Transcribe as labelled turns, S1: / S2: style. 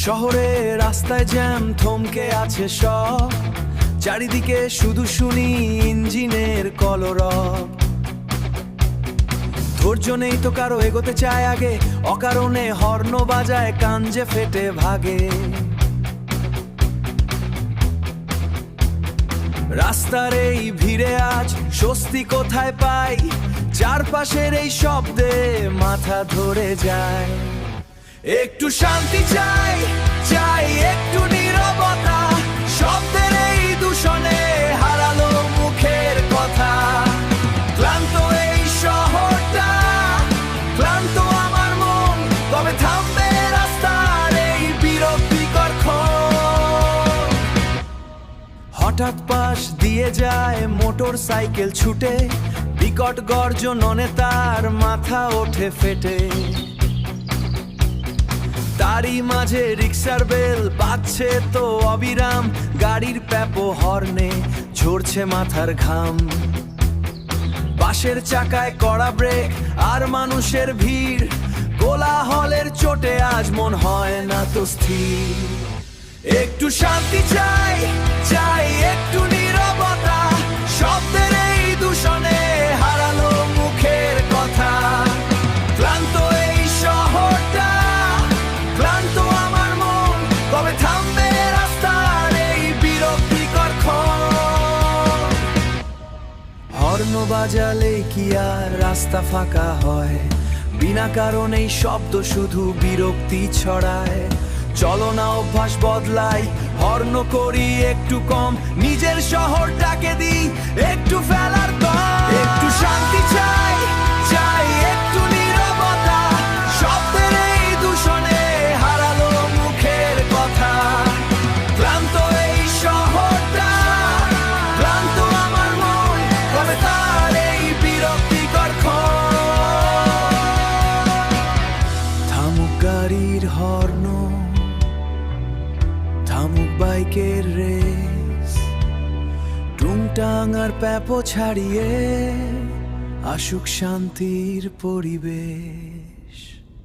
S1: শহরে রাস্তায় জ্যাম থমকে আছে সব, চারিদিকে শুধু শুনি ইঞ্জিনের কলরব। ধৈর্য নেই তো কারো, এগোতে চায় আগে, অকারণে হর্ন বাজায়, কান যে ফেটে ভাগে। রাস্তার এই ভিড়ে আজ স্বস্তি কোথায় পাই, চারপাশের এই শব্দে মাথা ধরে যায়। একটু শান্তি চাই, চাই একটু নীরবতা, শব্দের এই দূষণে হারালো মুখের কথা। ক্লান্ত এই শহরটা, ক্লান্ত আমার মন, কবে থামবে রাস্তার এই বিরক্তিকর ক্ষণ? হঠাৎ পাশ দিয়ে যায় মোটর সাইকেল ছুটে, বিকট গর্জননে তার মাথা ওঠে ফেটে। তারই মাঝে রিক্সার বেল বাজছে তো অবিরাম, গাড়ির প্যাপো হর্নে ঝরছে মাথার ঘাম। বাসের চাকায় কড়া ব্রেক আর মানুষের ভিড়, কোলাহলের চোটে আজ মন হয় না তো স্থির। একটু শান্তি চাই, চাই একটু নীরবতা, শব্দের এই দূষণে হারালো মুখের কথা। ক্লান্ত এই শহরটা, ক্লান্ত আমার মন, কবে থামবে রাস্তার এই বিরক্তিকর ক্ষণ? হর্ন বাজালে কি আর রাস্তা ফাঁকা হয়? বিনা কারণেই শব্দ শুধু বিরক্তি ছড়ায়। চলো না অভ্যাস বদলাই, হর্ন করি একটু কম, নিজের শহরটাকে দিই একটু ফেলার দম। একটু শান্তি চাই, চাই একটু নীরবতা, শব্দের এই দূষণে হারালো মুখের কথা। ক্লান্ত এই শহরটা, ক্লান্ত আমার মন, কবে তার এই বিরক্তিকর ক্ষণ? থামুক গাড়ির হর্ন, থামুক বাইকের রেস, টুংটাং আর প্যাপো ছাড়িয়ে আসুক শান্তির পরিবেশ।